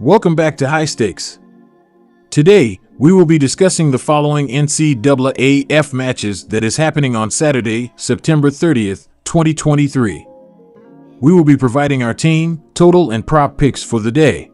Welcome back to High Stakes. Today, we will be discussing the following NCAAF matches that is happening on Saturday, September 30th, 2023. We will be providing our team, total, and prop picks for the day.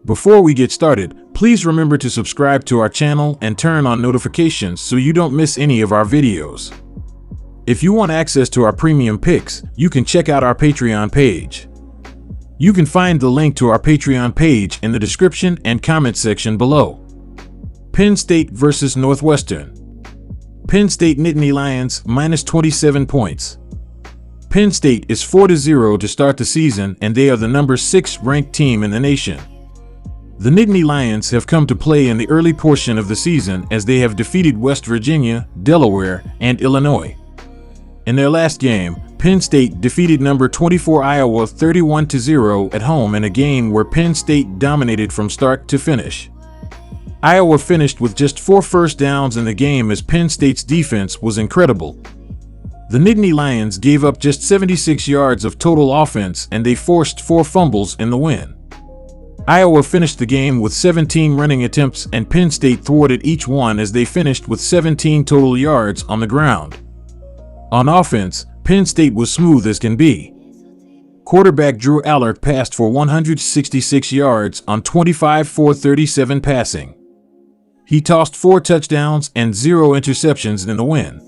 Before we get started, please remember to subscribe to our channel and turn on notifications so you don't miss any of our videos. If you want access to our premium picks, you can check out our Patreon page. You can find the link to our Patreon page in the description and comment section below. Penn State versus Northwestern. Penn State Nittany Lions minus 27 points. Penn State is 4-0 to start the season, and they are the number 6 ranked team in the nation. The Nittany Lions have come to play in the early portion of the season as they have defeated West Virginia, Delaware, and Illinois. In their last game, Penn State defeated number 24 Iowa 31-0 at home in a game where Penn State dominated from start to finish. Iowa finished with just 4 first downs in the game as Penn State's defense was incredible. The Nittany Lions gave up just 76 yards of total offense, and they forced 4 fumbles in the win. Iowa finished the game with 17 running attempts, and Penn State thwarted each one as they finished with 17 total yards on the ground. On offense, Penn State was smooth as can be. Quarterback Drew Allard passed for 166 yards on 25 for 37 passing. He tossed 4 touchdowns and 0 interceptions in the win.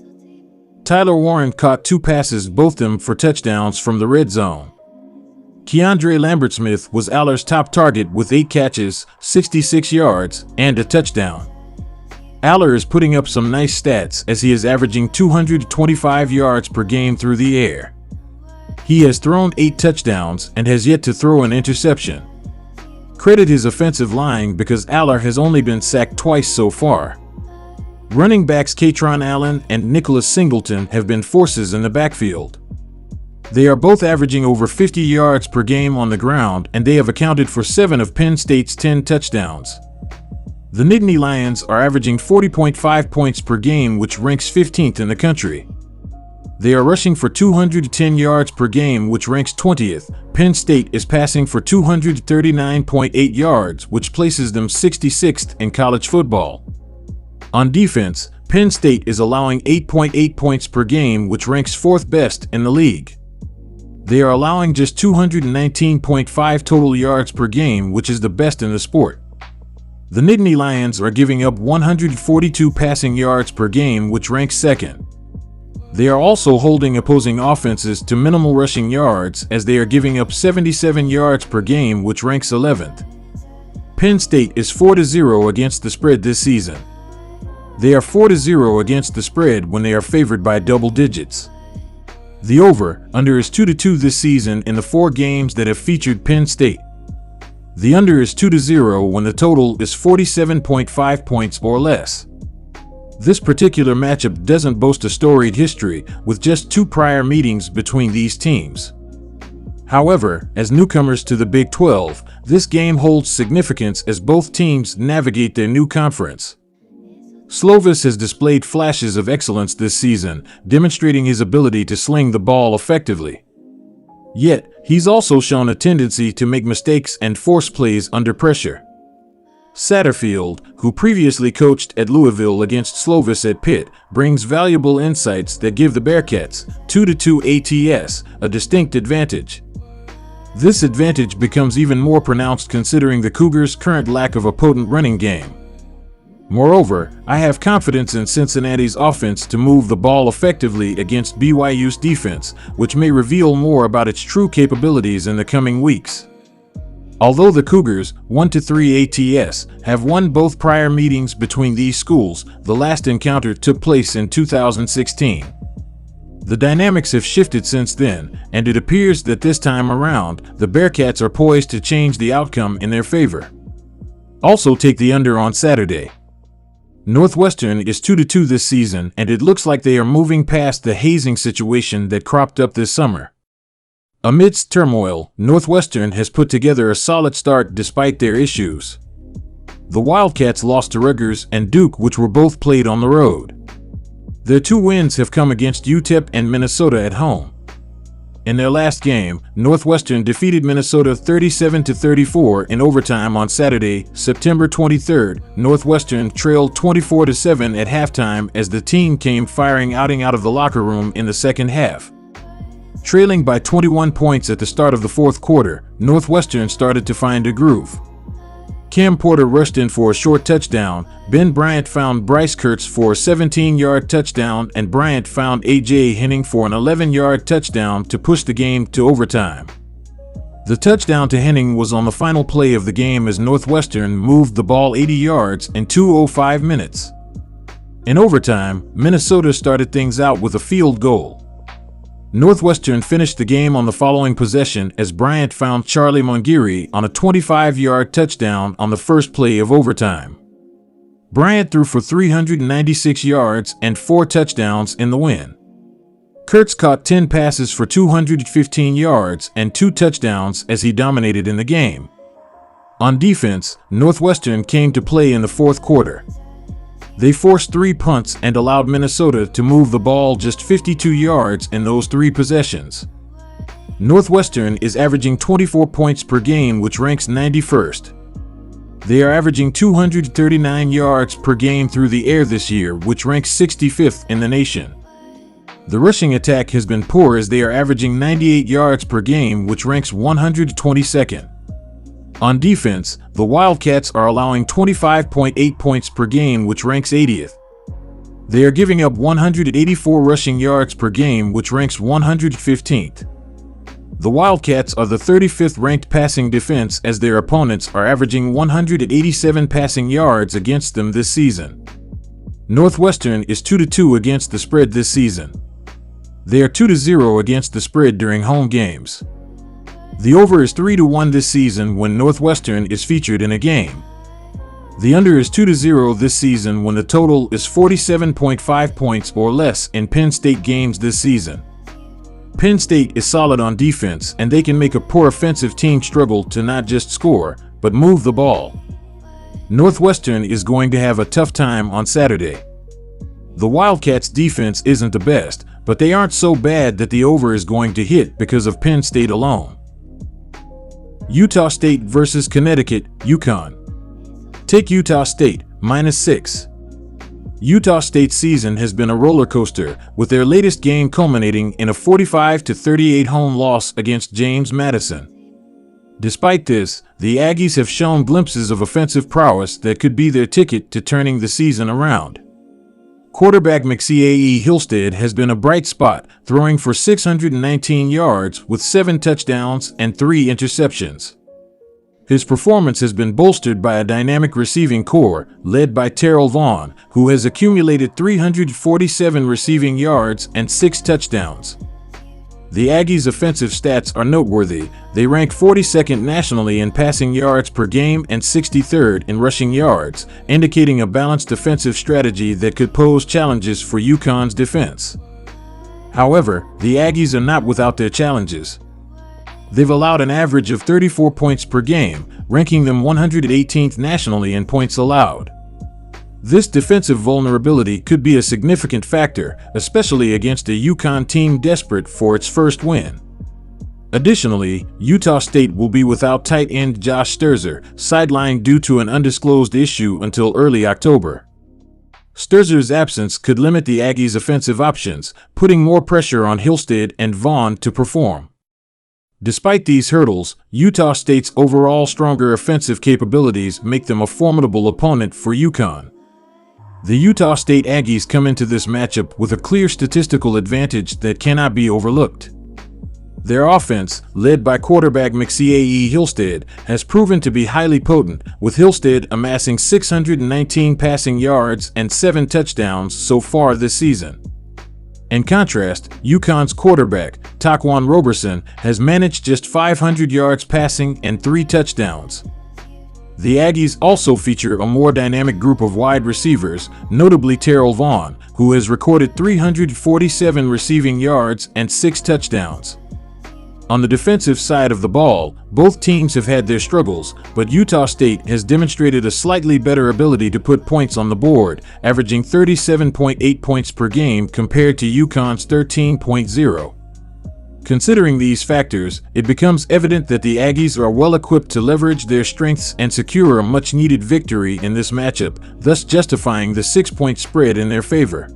Tyler Warren caught 2 passes, both them for touchdowns from the red zone. Keandre Lambert-Smith was Allard's top target with 8 catches, 66 yards, and a touchdown. Allard is putting up some nice stats as he is averaging 225 yards per game through the air. He has thrown 8 touchdowns and has yet to throw an interception. Credit his offensive line because Allard has only been sacked twice so far. Running backs Katron Allen and Nicholas Singleton have been forces in the backfield. They are both averaging over 50 yards per game on the ground, and they have accounted for 7 of Penn State's 10 touchdowns. The Nittany Lions are averaging 40.5 points per game, which ranks 15th in the country. They are rushing for 210 yards per game, which ranks 20th. Penn State is passing for 239.8 yards, which places them 66th in college football. On defense, Penn State is allowing 8.8 points per game, which ranks 4th best in the league. They are allowing just 219.5 total yards per game, which is the best in the sport. The Nittany Lions are giving up 142 passing yards per game, which ranks 2nd. They are also holding opposing offenses to minimal rushing yards as they are giving up 77 yards per game, which ranks 11th. Penn State is 4-0 against the spread this season. They are 4-0 against the spread when they are favored by double digits. The over/under is 2-2 this season in the 4 games that have featured Penn State. The under is 2-0 when the total is 47.5 points or less. This particular matchup doesn't boast a storied history, with just 2 prior meetings between these teams. However, as newcomers to the Big 12, this game holds significance as both teams navigate their new conference. Slovis has displayed flashes of excellence this season, demonstrating his ability to sling the ball effectively. Yet, he's also shown a tendency to make mistakes and force plays under pressure. Satterfield, who previously coached at Louisville against Slovis at Pitt, brings valuable insights that give the Bearcats, 2-2 ATS, a distinct advantage. This advantage becomes even more pronounced considering the Cougars' current lack of a potent running game. Moreover, I have confidence in Cincinnati's offense to move the ball effectively against BYU's defense, which may reveal more about its true capabilities in the coming weeks. Although the Cougars, 1-3 ATS, have won both prior meetings between these schools, the last encounter took place in 2016. The dynamics have shifted since then, and it appears that this time around, the Bearcats are poised to change the outcome in their favor. Also take the under on Saturday. Northwestern is 2-2 this season, and it looks like they are moving past the hazing situation that cropped up this summer. Amidst turmoil, Northwestern has put together a solid start despite their issues. The Wildcats lost to Rutgers and Duke, which were both played on the road. Their 2 wins have come against UTEP and Minnesota at home. In their last game, Northwestern defeated Minnesota 37-34 in overtime on Saturday, September 23rd. Northwestern trailed 24-7 at halftime as the team came firing out of the locker room in the second half. Trailing by 21 points at the start of the fourth quarter, Northwestern started to find a groove. Cam Porter rushed in for a short touchdown, Ben Bryant found Bryce Kurtz for a 17-yard touchdown, and Bryant found A.J. Henning for an 11-yard touchdown to push the game to overtime. The touchdown to Henning was on the final play of the game as Northwestern moved the ball 80 yards in 2:05 minutes. In overtime, Minnesota started things out with a field goal. Northwestern finished the game on the following possession as Bryant found Charlie Mongiri on a 25-yard touchdown on the first play of overtime. Bryant threw for 396 yards and 4 touchdowns in the win. Kurtz caught 10 passes for 215 yards and 2 touchdowns as he dominated in the game. On defense, Northwestern came to play in the fourth quarter. They forced 3 punts and allowed Minnesota to move the ball just 52 yards in those 3 possessions. Northwestern is averaging 24 points per game, which ranks 91st. They are averaging 239 yards per game through the air this year, which ranks 65th in the nation. The rushing attack has been poor as they are averaging 98 yards per game, which ranks 122nd. On defense, the Wildcats are allowing 25.8 points per game, which ranks 80th. They are giving up 184 rushing yards per game, which ranks 115th. The Wildcats are the 35th ranked passing defense as their opponents are averaging 187 passing yards against them this season. Northwestern is 2-2 against the spread this season. They are 2-0 against the spread during home games. The over is 3-1 this season when Northwestern is featured in a game. The under is 2-0 this season when the total is 47.5 points or less in Penn State games this season. Penn State is solid on defense, and they can make a poor offensive team struggle to not just score, but move the ball. Northwestern is going to have a tough time on Saturday. The Wildcats' defense isn't the best, but they aren't so bad that the over is going to hit because of Penn State alone. Utah State versus Connecticut, UConn. Take Utah State, -6. Utah State's season has been a roller coaster, with their latest game culminating in a 45-38 home loss against James Madison. Despite this, the Aggies have shown glimpses of offensive prowess that could be their ticket to turning the season around. Quarterback McCae Hillstead has been a bright spot, throwing for 619 yards with 7 touchdowns and 3 interceptions. His performance has been bolstered by a dynamic receiving corps led by Terrell Vaughn, who has accumulated 347 receiving yards and 6 touchdowns. The Aggies' offensive stats are noteworthy. They rank 42nd nationally in passing yards per game and 63rd in rushing yards, indicating a balanced defensive strategy that could pose challenges for UConn's defense. However, the Aggies are not without their challenges. They've allowed an average of 34 points per game, ranking them 118th nationally in points allowed. This defensive vulnerability could be a significant factor, especially against a UConn team desperate for its first win. Additionally, Utah State will be without tight end Josh Sturzer, sidelined due to an undisclosed issue until early October. Sturzer's absence could limit the Aggies' offensive options, putting more pressure on Hillstead and Vaughn to perform. Despite these hurdles, Utah State's overall stronger offensive capabilities make them a formidable opponent for UConn. The Utah State Aggies come into this matchup with a clear statistical advantage that cannot be overlooked. Their offense, led by quarterback McCae Hillstead, has proven to be highly potent, with Hillstead amassing 619 passing yards and 7 touchdowns so far this season. In contrast, UConn's quarterback, Taquan Roberson, has managed just 500 yards passing and 3 touchdowns. The Aggies also feature a more dynamic group of wide receivers, notably Terrell Vaughn, who has recorded 347 receiving yards and 6 touchdowns. On the defensive side of the ball, both teams have had their struggles, but Utah State has demonstrated a slightly better ability to put points on the board, averaging 37.8 points per game compared to UConn's 13.0. Considering these factors, it becomes evident that the Aggies are well equipped to leverage their strengths and secure a much-needed victory in this matchup, thus justifying the 6-point spread in their favor.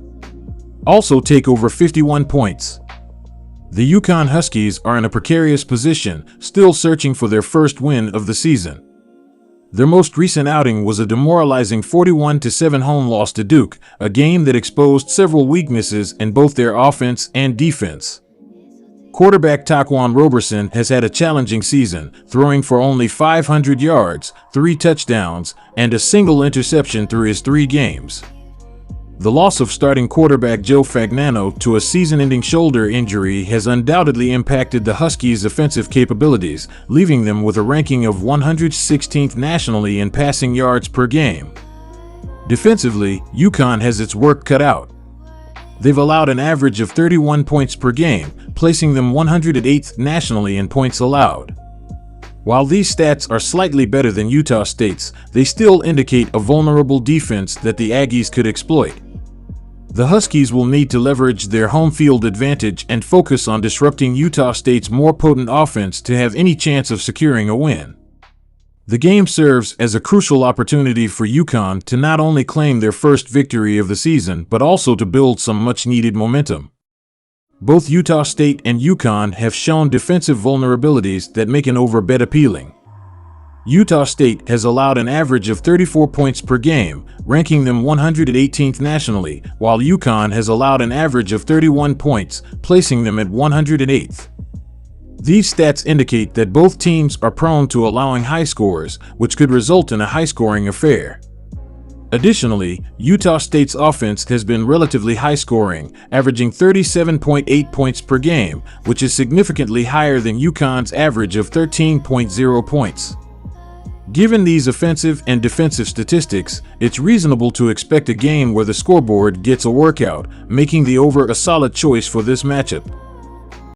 Also take over 51 points. The UConn Huskies are in a precarious position, still searching for their first win of the season. Their most recent outing was a demoralizing 41-7 home loss to Duke, a game that exposed several weaknesses in both their offense and defense. Quarterback Taquan Roberson has had a challenging season, throwing for only 500 yards, 3 touchdowns, and a single interception through his 3 games. The loss of starting quarterback Joe Fagnano to a season-ending shoulder injury has undoubtedly impacted the Huskies' offensive capabilities, leaving them with a ranking of 116th nationally in passing yards per game. Defensively, UConn has its work cut out. They've allowed an average of 31 points per game, placing them 108th nationally in points allowed. While these stats are slightly better than Utah State's, they still indicate a vulnerable defense that the Aggies could exploit. The Huskies will need to leverage their home field advantage and focus on disrupting Utah State's more potent offense to have any chance of securing a win. The game serves as a crucial opportunity for UConn to not only claim their first victory of the season, but also to build some much-needed momentum. Both Utah State and UConn have shown defensive vulnerabilities that make an over bet appealing. Utah State has allowed an average of 34 points per game, ranking them 118th nationally, while UConn has allowed an average of 31 points, placing them at 108th. These stats indicate that both teams are prone to allowing high scores, which could result in a high-scoring affair. Additionally, Utah State's offense has been relatively high-scoring, averaging 37.8 points per game, which is significantly higher than UConn's average of 13.0 points. Given these offensive and defensive statistics, it's reasonable to expect a game where the scoreboard gets a workout, making the over a solid choice for this matchup.